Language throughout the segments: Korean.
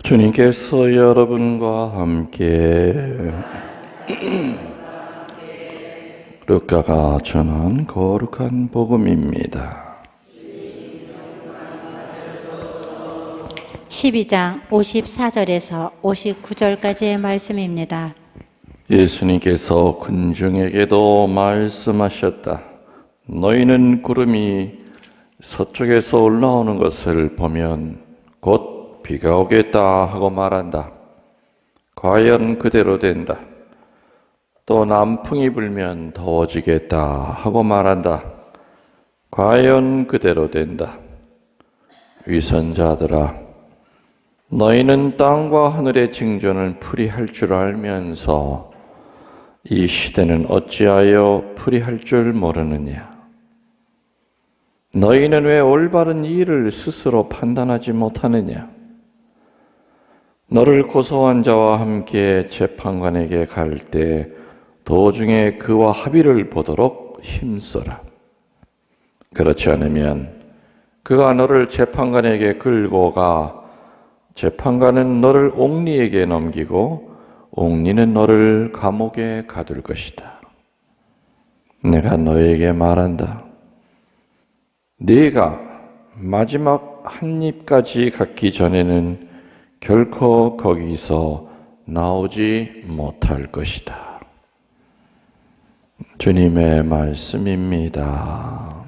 주님께서 여러분과 함께 루카가 전한 거룩한 복음입니다. 12장 54절에서 59절까지의 말씀입니다. 예수님께서 군중에게도 말씀하셨다. 너희는 구름이 서쪽에서 올라오는 것을 보면 곧 비가 오겠다 하고 말한다. 과연 그대로 된다. 또 남풍이 불면 더워지겠다 하고 말한다. 과연 그대로 된다. 위선자들아, 너희는 땅과 하늘의 징조는 풀이할 줄 알면서 이 시대는 어찌하여 풀이할 줄 모르느냐? 너희는 왜 올바른 일을 스스로 판단하지 못하느냐? 너를 고소한 자와 함께 재판관에게 갈 때 도중에 그와 합의를 보도록 힘써라. 그렇지 않으면 그가 너를 재판관에게 끌고 가 재판관은 너를 옥리에게 넘기고 옥리는 너를 감옥에 가둘 것이다. 내가 너에게 말한다. 네가 마지막 한 입까지 갖기 전에는 결코 거기서 나오지 못할 것이다. 주님의 말씀입니다.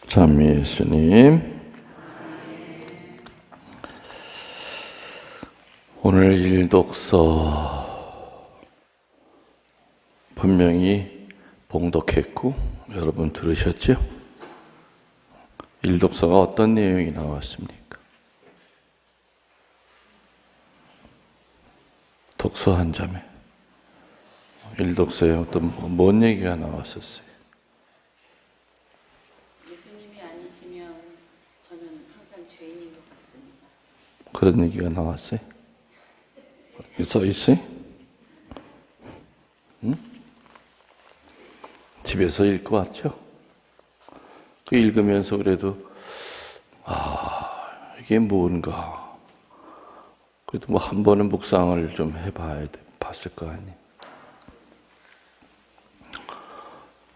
참 예수님, 오늘 일독서 분명히 봉독했고 여러분 들으셨죠? 일독서가 어떤 내용이 나왔습니까? 독서 한 점에 일독서에 어떤 뭔 얘기가 나왔었어요? 예수님이 아니시면 저는 항상 죄인인 것 같습니다. 그런 얘기가 나왔어요? 써 있어요? 응? 집에서 읽고 왔죠? 그 읽으면서 그래도 이게 뭔가 그래도 뭐 한 번은 묵상을 좀 봤을 거 아니에요.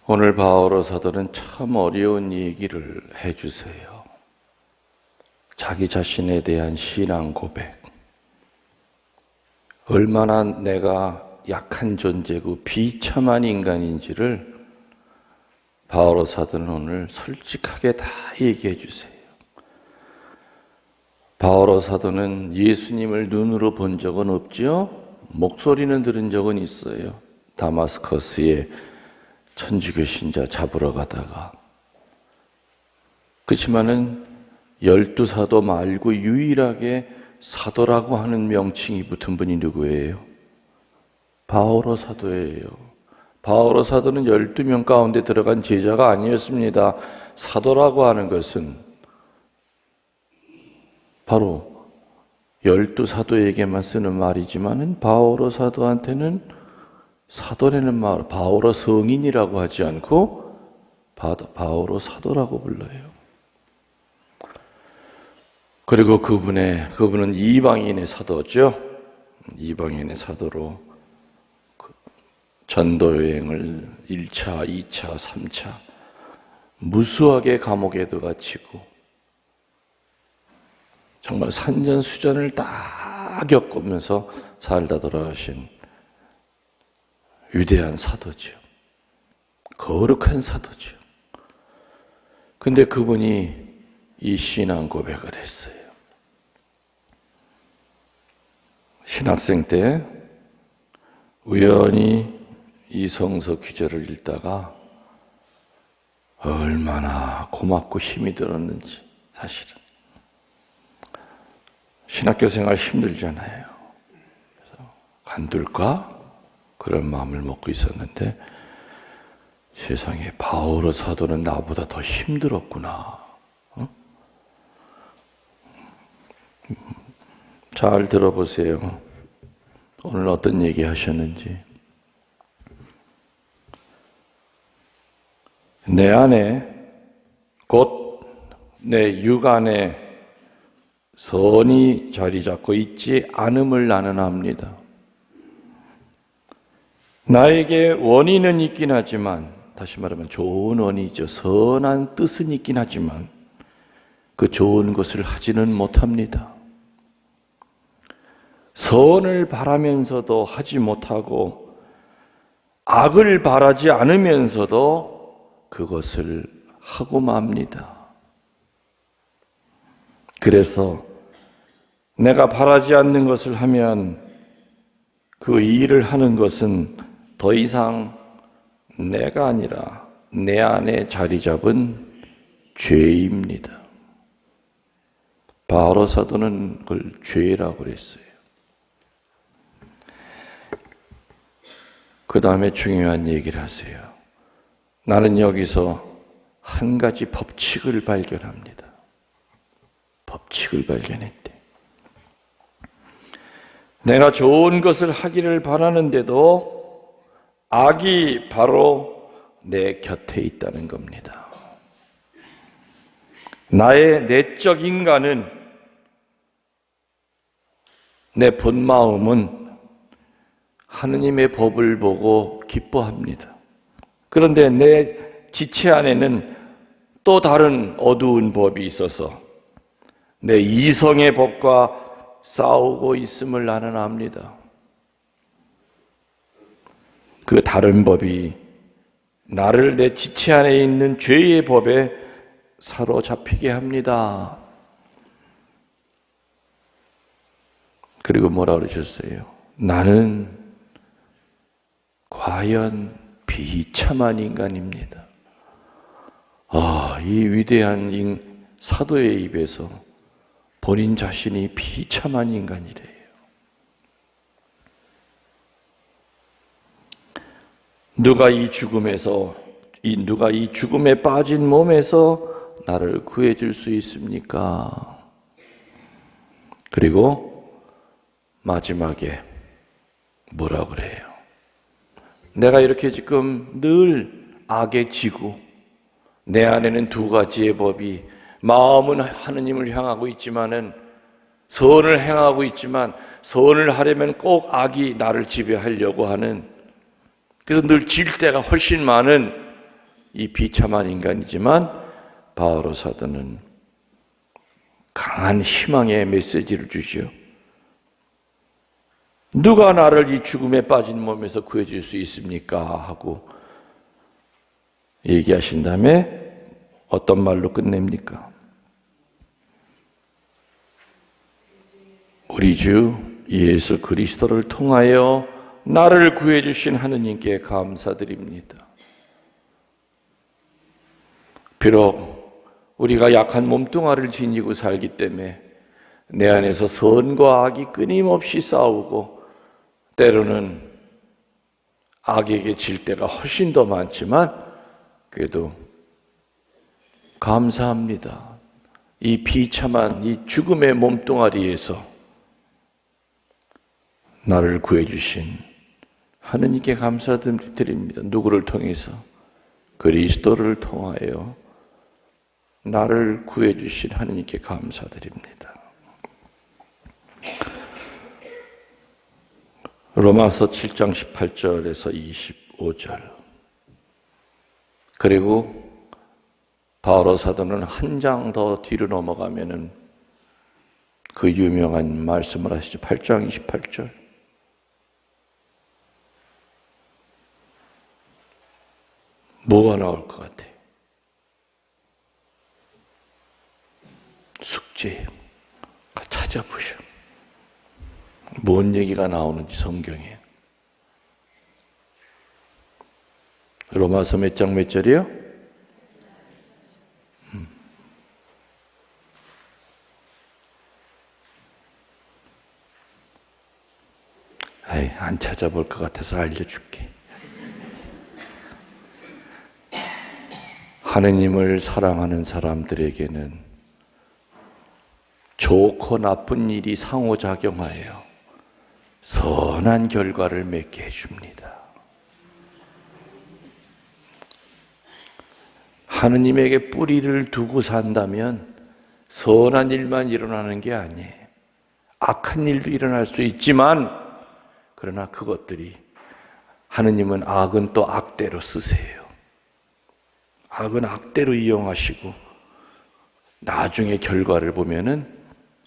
오늘 바오로 사도는 참 어려운 얘기를 해주세요. 자기 자신에 대한 신앙 고백. 얼마나 내가 약한 존재고 비참한 인간인지를 바오로 사도는 오늘 솔직하게 다 얘기해 주세요. 바오로 사도는 예수님을 눈으로 본 적은 없죠? 목소리는 들은 적은 있어요. 다마스커스에 천주교 신자 잡으러 가다가. 그렇지만은 12사도 말고 유일하게 사도라고 하는 명칭이 붙은 분이 누구예요? 바오로 사도예요. 바오로 사도는 12명 가운데 들어간 제자가 아니었습니다. 사도라고 하는 것은 바로 12사도에게만 쓰는 말이지만은 바오로 사도한테는 사도라는 말, 바오로 성인이라고 하지 않고 바오로 사도라고 불러요. 그리고 그분은 이방인의 사도죠. 이방인의 사도로 전도 여행을 1차, 2차, 3차 무수하게 감옥에 들어가치고 정말 산전수전을 다 겪으면서 살다 돌아가신 위대한 사도죠. 거룩한 사도죠. 근데 그분이 이 신앙 고백을 했어요. 신학생 때 우연히 이 성서 구절을 읽다가 얼마나 고맙고 힘이 들었는지 사실은 신학교 생활 힘들잖아요. 그래서 관둘까? 그런 마음을 먹고 있었는데 세상에 바오로 사도는 나보다 더 힘들었구나. 잘 들어보세요. 오늘 어떤 얘기 하셨는지. 내 안에 곧 내 육안에 선이 자리 잡고 있지 않음을 나는 압니다. 나에게 원인은 있긴 하지만, 다시 말하면 좋은 원이죠. 선한 뜻은 있긴 하지만 그 좋은 것을 하지는 못합니다. 선을 바라면서도 하지 못하고 악을 바라지 않으면서도 그것을 하고 맙니다. 그래서 내가 바라지 않는 것을 하면 그 일을 하는 것은 더 이상 내가 아니라 내 안에 자리 잡은 죄입니다. 바로 사도는 그걸 죄라고 그랬어요. 그 다음에 중요한 얘기를 하세요. 나는 여기서 한 가지 법칙을 발견합니다. 법칙을 발견했대. 내가 좋은 것을 하기를 바라는데도 악이 바로 내 곁에 있다는 겁니다. 나의 내적 인간은, 내 본마음은 하느님의 법을 보고 기뻐합니다. 그런데 내 지체 안에는 또 다른 어두운 법이 있어서 내 이성의 법과 싸우고 있음을 나는 압니다. 그 다른 법이 나를 내 지체 안에 있는 죄의 법에 사로잡히게 합니다. 그리고 뭐라 그러셨어요? 나는 과연 비참한 인간입니다. 이 위대한 사도의 입에서 본인 자신이 비참한 인간이래요. 누가 이 죽음에 빠진 몸에서 나를 구해줄 수 있습니까? 그리고 마지막에 뭐라 그래요? 내가 이렇게 지금 늘 악에 지고 내 안에는 두 가지의 법이, 마음은 하느님을 향하고 있지만은 선을 행하고 있지만 선을 하려면 꼭 악이 나를 지배하려고 하는, 그래서 늘 질 때가 훨씬 많은 이 비참한 인간이지만 바오로 사도는 강한 희망의 메시지를 주죠. 누가 나를 이 죽음에 빠진 몸에서 구해줄 수 있습니까? 하고 얘기하신 다음에 어떤 말로 끝냅니까? 우리 주 예수 그리스도를 통하여 나를 구해주신 하느님께 감사드립니다. 비록 우리가 약한 몸뚱아리를 지니고 살기 때문에 내 안에서 선과 악이 끊임없이 싸우고 때로는 악에게 질 때가 훨씬 더 많지만 그래도 감사합니다. 이 비참한 이 죽음의 몸뚱아리에서 나를 구해주신 하느님께 감사드립니다. 누구를 통해서? 그리스도를 통하여 나를 구해주신 하느님께 감사드립니다. 로마서 7장 18절에서 25절. 그리고 바오로 사도는 한 장 더 뒤로 넘어가면은 그 유명한 말씀을 하시죠. 8장 28절. 뭐가 나올 것 같아요? 숙제예요. 찾아보셔. 뭔 얘기가 나오는지 성경에. 로마서 몇 장 몇 절이요? 안 찾아볼 것 같아서 알려줄게. 하느님을 사랑하는 사람들에게는 좋고 나쁜 일이 상호작용하여 선한 결과를 맺게 해줍니다. 하느님에게 뿌리를 두고 산다면 선한 일만 일어나는 게 아니에요. 악한 일도 일어날 수 있지만, 그러나 그것들이 하느님은 악은 또 악대로 쓰세요. 악은 악대로 이용하시고 나중에 결과를 보면은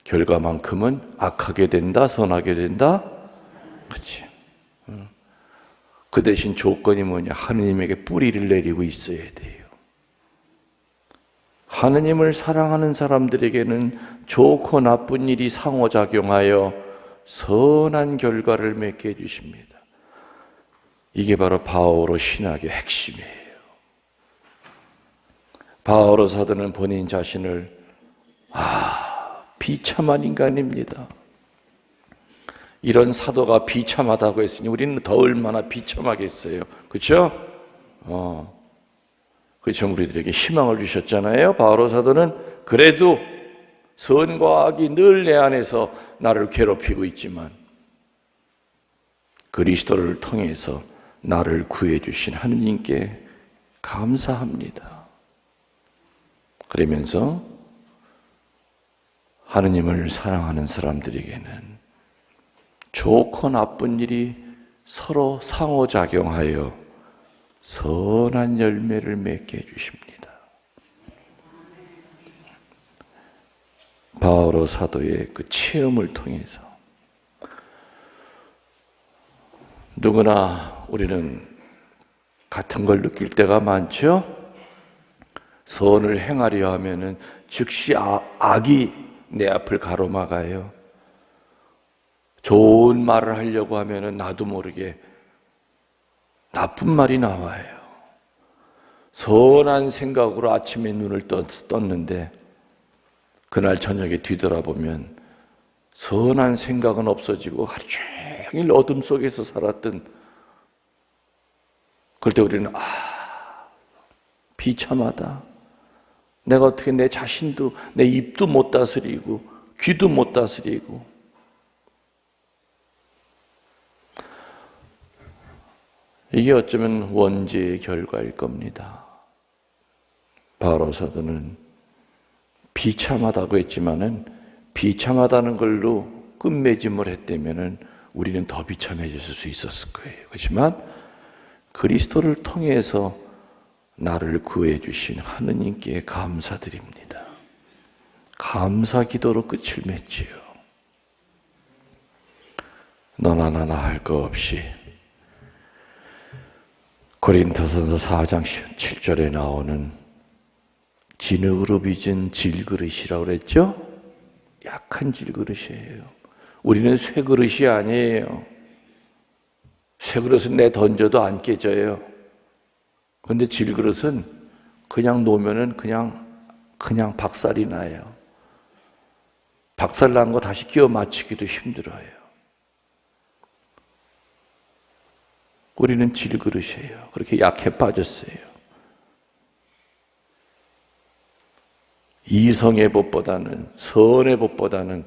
결과만큼은 악하게 된다, 선하게 된다. 그렇지. 그 대신 조건이 뭐냐? 하느님에게 뿌리를 내리고 있어야 돼요. 하느님을 사랑하는 사람들에게는 좋고 나쁜 일이 상호작용하여 선한 결과를 맺게 해주십니다. 이게 바로 바오로 신학의 핵심이에요. 바오로 사도는 본인 자신을 비참한 인간입니다. 이런 사도가 비참하다고 했으니 우리는 더 얼마나 비참하겠어요. 그렇죠? 그렇죠. 우리들에게 희망을 주셨잖아요. 바오로 사도는 그래도 선과 악이 늘 내 안에서 나를 괴롭히고 있지만 그리스도를 통해서 나를 구해 주신 하느님께 감사합니다. 그러면서 하느님을 사랑하는 사람들에게는 좋고 나쁜 일이 서로 상호작용하여 선한 열매를 맺게 해주십니다. 바오로 사도의 그 체험을 통해서 누구나 우리는 같은 걸 느낄 때가 많죠? 선을 행하려 하면은 즉시 악이 내 앞을 가로막아요. 좋은 말을 하려고 하면은 나도 모르게 나쁜 말이 나와요. 선한 생각으로 아침에 눈을 떴는데 그날 저녁에 뒤돌아보면 선한 생각은 없어지고 하루 종일 어둠 속에서 살았던, 그럴 때 우리는 비참하다. 내가 어떻게 내 자신도, 내 입도 못 다스리고 귀도 못 다스리고. 이게 어쩌면 원죄의 결과일 겁니다. 바오로 사도는 비참하다고 했지만은 비참하다는 걸로 끝맺음을 했다면은 우리는 더 비참해질 수 있었을 거예요. 그렇지만 그리스도를 통해서 나를 구해 주신 하느님께 감사드립니다. 감사 기도로 끝을 맺지요. 너나 나나 할 거 없이 고린도전서 4장 7절에 나오는 진흙으로 빚은 질그릇이라고 그랬죠? 약한 질그릇이에요. 우리는 쇠그릇이 아니에요. 쇠그릇은 내 던져도 안 깨져요. 그런데 질그릇은 그냥 놓으면은 그냥 박살이 나요. 박살 난 거 다시 끼워 맞추기도 힘들어요. 우리는 질그릇이에요. 그렇게 약해 빠졌어요. 이성의 법보다는, 선의 법보다는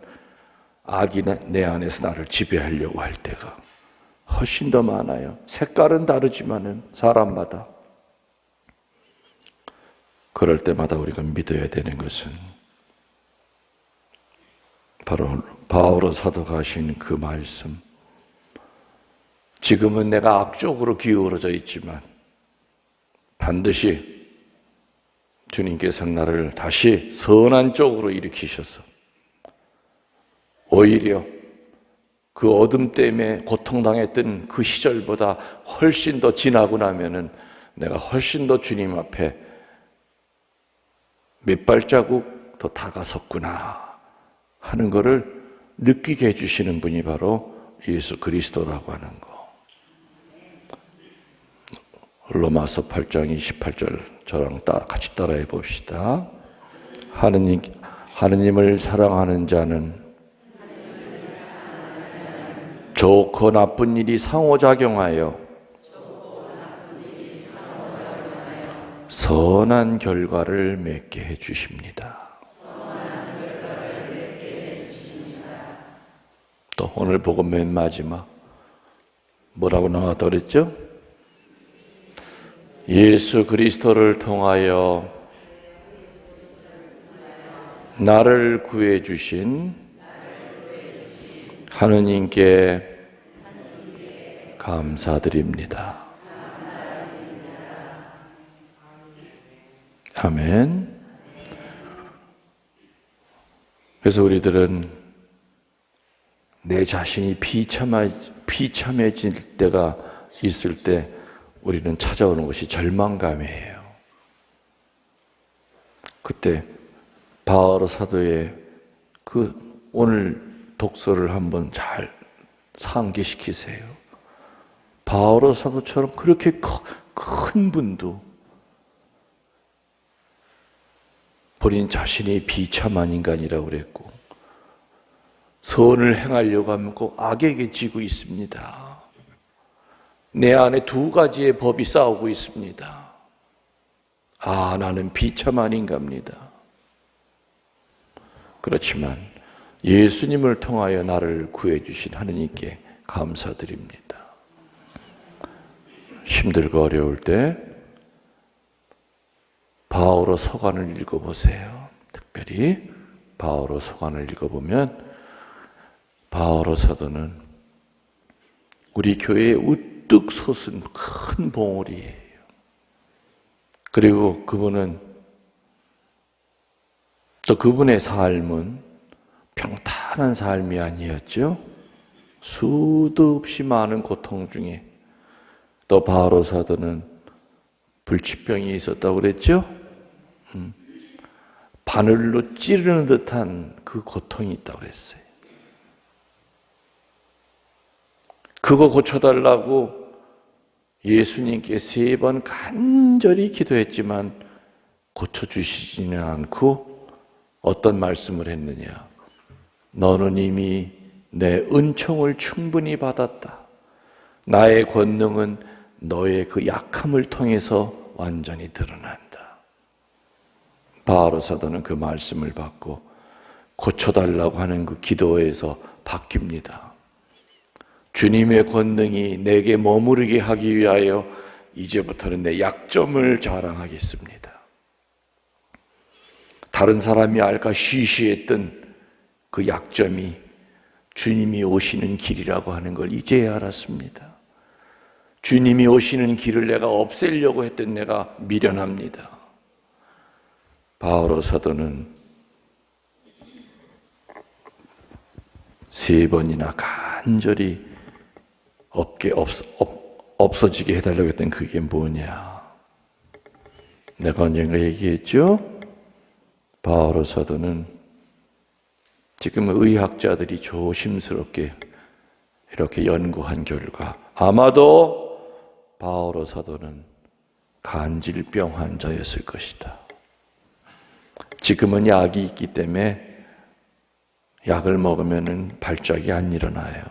악이 내 안에서 나를 지배하려고 할 때가 훨씬 더 많아요. 색깔은 다르지만은 사람마다. 그럴 때마다 우리가 믿어야 되는 것은 바로 바오로 사도가 하신 그 말씀. 지금은 내가 악쪽으로 기울어져 있지만 반드시 주님께서는 나를 다시 선한 쪽으로 일으키셔서 오히려 그 어둠 때문에 고통당했던 그 시절보다 훨씬 더 지나고 나면은 내가 훨씬 더 주님 앞에 몇 발자국 더 다가섰구나 하는 것을 느끼게 해주시는 분이 바로 예수 그리스도라고 하는 거. 로마서 8장 28절 저랑 같이 따라해 봅시다. 하느님을 사랑하는 자는 좋고 나쁜 일이 상호작용하여 선한 결과를 맺게 해 주십니다. 또 오늘 복음 맨 마지막 뭐라고 나왔다 그랬죠? 예수 그리스도를 통하여 나를 구해 주신 하느님께 감사드립니다. 아멘. 그래서 우리들은 내 자신이 비참해질 때가 있을 때 우리는 찾아오는 것이 절망감이에요. 그때 바오로 사도의 그 오늘 독서를 한번 잘 상기시키세요. 바오로 사도처럼 그렇게 큰 분도 본인 자신이 비참한 인간이라고 그랬고 선을 행하려고 하면 꼭 악에게 지고 있습니다. 내 안에 두 가지의 법이 싸우고 있습니다. 아, 나는 비참한 인간입니다. 그렇지만 예수님을 통하여 나를 구해주신 하느님께 감사드립니다. 힘들고 어려울 때 바오로 서간을 읽어보세요. 특별히 바오로 서간을 읽어보면 바오로 사도는 우리 교회에 우뚝 솟은 큰 봉우리예요. 그리고 그분은 또 그분의 삶은 평탄한 삶이 아니었죠. 수도 없이 많은 고통 중에 또 바오로 사도는 불치병이 있었다고 그랬죠. 바늘로 찌르는 듯한 그 고통이 있다고 그랬어요. 그거 고쳐달라고 예수님께 3번 간절히 기도했지만 고쳐주시지는 않고 어떤 말씀을 했느냐. 너는 이미 내 은총을 충분히 받았다. 나의 권능은 너의 그 약함을 통해서 완전히 드러난다. 바오로 사도는 그 말씀을 받고 고쳐달라고 하는 그 기도에서 바뀝니다. 주님의 권능이 내게 머무르게 하기 위하여 이제부터는 내 약점을 자랑하겠습니다. 다른 사람이 알까 시시했던 그 약점이 주님이 오시는 길이라고 하는 걸 이제야 알았습니다. 주님이 오시는 길을 내가 없애려고 했던 내가 미련합니다. 바오로 사도는 3번이나 간절히 없어지게 해달라고 했던 그게 뭐냐. 내가 언젠가 얘기했죠. 바오로 사도는 지금 의학자들이 조심스럽게 이렇게 연구한 결과 아마도 바오로 사도는 간질병 환자였을 것이다. 지금은 약이 있기 때문에 약을 먹으면 발작이 안 일어나요.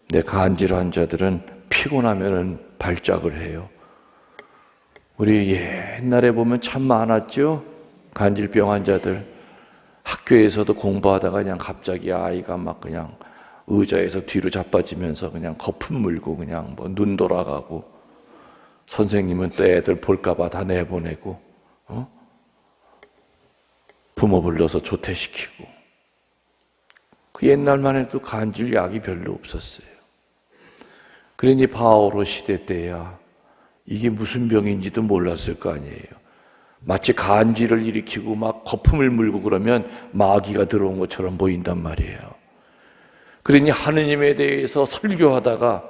근데 간질 환자들은 피곤하면 발작을 해요. 우리 옛날에 보면 참 많았죠? 간질병 환자들. 학교에서도 공부하다가 그냥 갑자기 아이가 막 그냥 의자에서 뒤로 자빠지면서 그냥 거품 물고 그냥 뭐 눈 돌아가고 선생님은 또 애들 볼까봐 다 내보내고 부모 불러서 조퇴시키고 그 옛날만 해도 간질약이 별로 없었어요. 그러니 바오로 시대 때야 이게 무슨 병인지도 몰랐을 거 아니에요. 마치 간질을 일으키고 막 거품을 물고 그러면 마귀가 들어온 것처럼 보인단 말이에요. 그러니 하느님에 대해서 설교하다가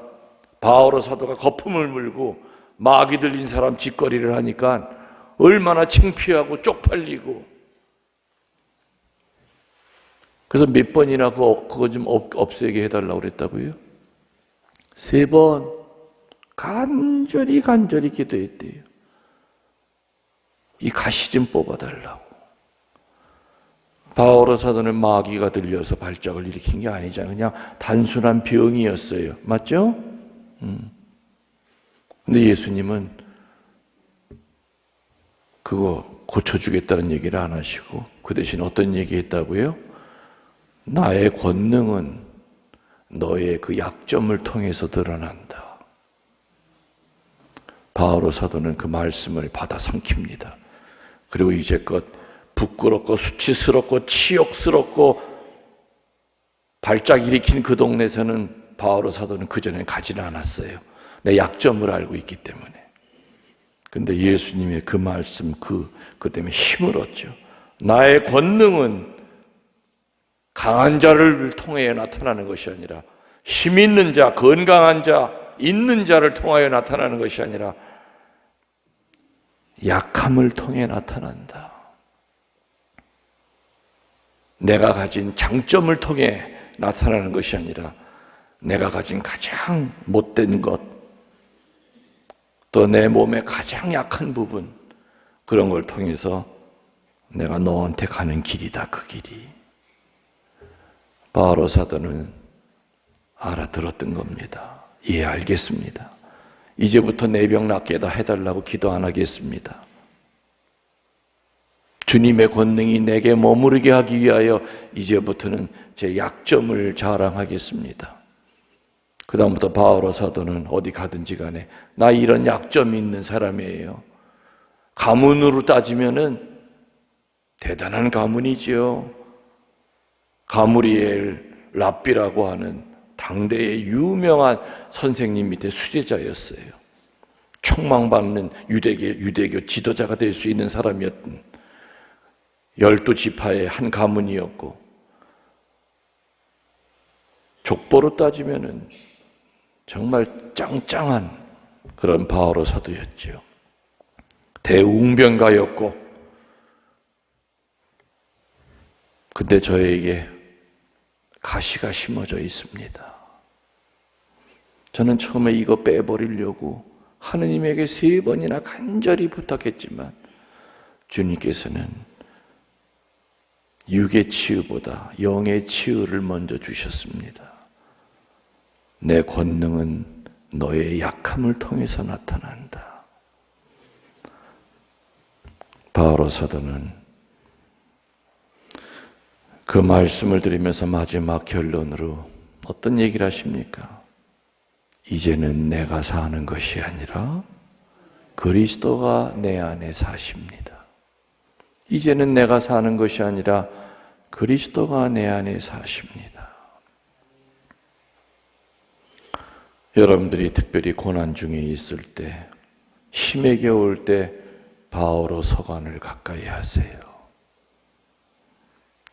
바오로 사도가 거품을 물고 마귀 들린 사람 짓거리를 하니까 얼마나 창피하고 쪽팔리고. 그래서 몇 번이나 그거 좀 없애게 해달라고 그랬다고요? 3번 간절히 기도했대요. 이 가시 좀 뽑아달라고. 바오로 사도는 마귀가 들려서 발작을 일으킨 게 아니잖아요. 그냥 단순한 병이었어요. 맞죠? 근데 예수님은 그거 고쳐주겠다는 얘기를 안 하시고 그 대신 어떤 얘기 했다고요? 나의 권능은 너의 그 약점을 통해서 드러난다. 바오로 사도는 그 말씀을 받아 삼킵니다. 그리고 이제껏 부끄럽고 수치스럽고 치욕스럽고 발작 일으킨 그 동네에서는 바오로 사도는 그전에 가지는 않았어요. 내 약점을 알고 있기 때문에. 근데 예수님의 그 말씀, 그 때문에 힘을 얻죠. 나의 권능은 강한 자를 통해 나타나는 것이 아니라 힘 있는 자, 건강한 자, 있는 자를 통하여 나타나는 것이 아니라 약함을 통해 나타난다. 내가 가진 장점을 통해 나타나는 것이 아니라 내가 가진 가장 못된 것, 또 내 몸의 가장 약한 부분, 그런 걸 통해서 내가 너한테 가는 길이다, 그 길이. 바오로 사도는 알아들었던 겁니다. 예, 알겠습니다. 이제부터 내 병 낫게 다 해달라고 기도 안 하겠습니다. 주님의 권능이 내게 머무르게 하기 위하여 이제부터는 제 약점을 자랑하겠습니다. 그 다음부터 바오로 사도는 어디 가든지 간에 나 이런 약점이 있는 사람이에요. 가문으로 따지면은 대단한 가문이지요. 가므리엘 랍비라고 하는 당대의 유명한 선생님 밑에 수제자였어요. 촉망받는 유대교 지도자가 될 수 있는 사람이었던 12지파의 한 가문이었고, 족보로 따지면은 정말 짱짱한 그런 바오로 사도였죠. 대웅변가였고, 근데 저에게 가시가 심어져 있습니다. 저는 처음에 이거 빼버리려고 하느님에게 3번이나 간절히 부탁했지만 주님께서는 육의 치유보다 영의 치유를 먼저 주셨습니다. 내 권능은 너의 약함을 통해서 나타난다. 바오로 사도는 그 말씀을 들으면서 마지막 결론으로 어떤 얘기를 하십니까? 이제는 내가 사는 것이 아니라 그리스도가 내 안에 사십니다. 이제는 내가 사는 것이 아니라 그리스도가 내 안에 사십니다. 여러분들이 특별히 고난 중에 있을 때, 힘에 겨울 때 바오로 서관을 가까이 하세요.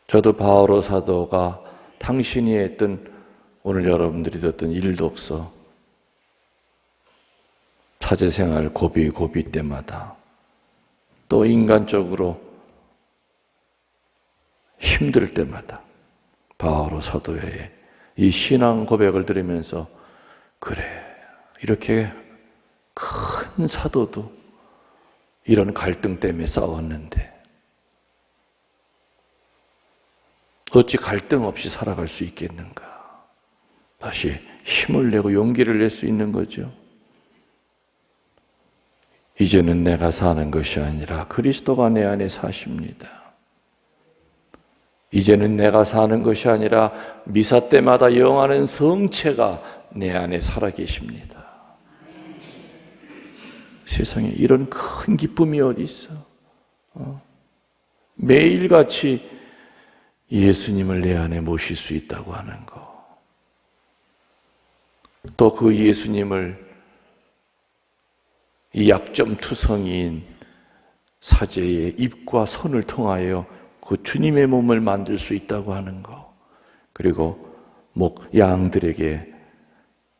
저도 바오로 사도가 당신이 했던, 오늘 여러분들이 듣던 일독서, 사제생활 고비 때마다 또 인간적으로 힘들 때마다 바오로 사도의 이 신앙 고백을 들으면서 그래, 이렇게 큰 사도도 이런 갈등 때문에 싸웠는데 어찌 갈등 없이 살아갈 수 있겠는가? 다시 힘을 내고 용기를 낼 수 있는 거죠. 이제는 내가 사는 것이 아니라 그리스도가 내 안에 사십니다. 이제는 내가 사는 것이 아니라 미사 때마다 영하는 성체가 내 안에 살아계십니다. 세상에 이런 큰 기쁨이 어디 있어? 매일같이 예수님을 내 안에 모실 수 있다고 하는 거. 또 그 예수님을 이 약점투성이인 사제의 입과 손을 통하여 그 주님의 몸을 만들 수 있다고 하는 거. 그리고 양들에게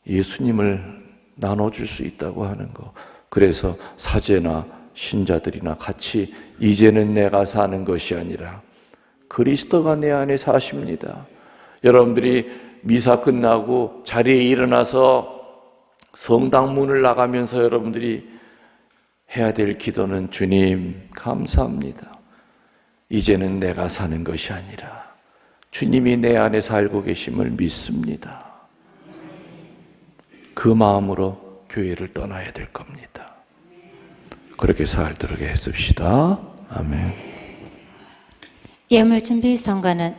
예수님을 나눠줄 수 있다고 하는 거. 그래서 사제나 신자들이나 같이 이제는 내가 사는 것이 아니라 그리스도가 내 안에 사십니다. 여러분들이 미사 끝나고 자리에 일어나서 성당 문을 나가면서 여러분들이 해야 될 기도는 주님 감사합니다. 이제는 내가 사는 것이 아니라 주님이 내 안에 살고 계심을 믿습니다. 그 마음으로 교회를 떠나야 될 겁니다. 그렇게 살도록 했습시다. 아멘. 예물준비 성가는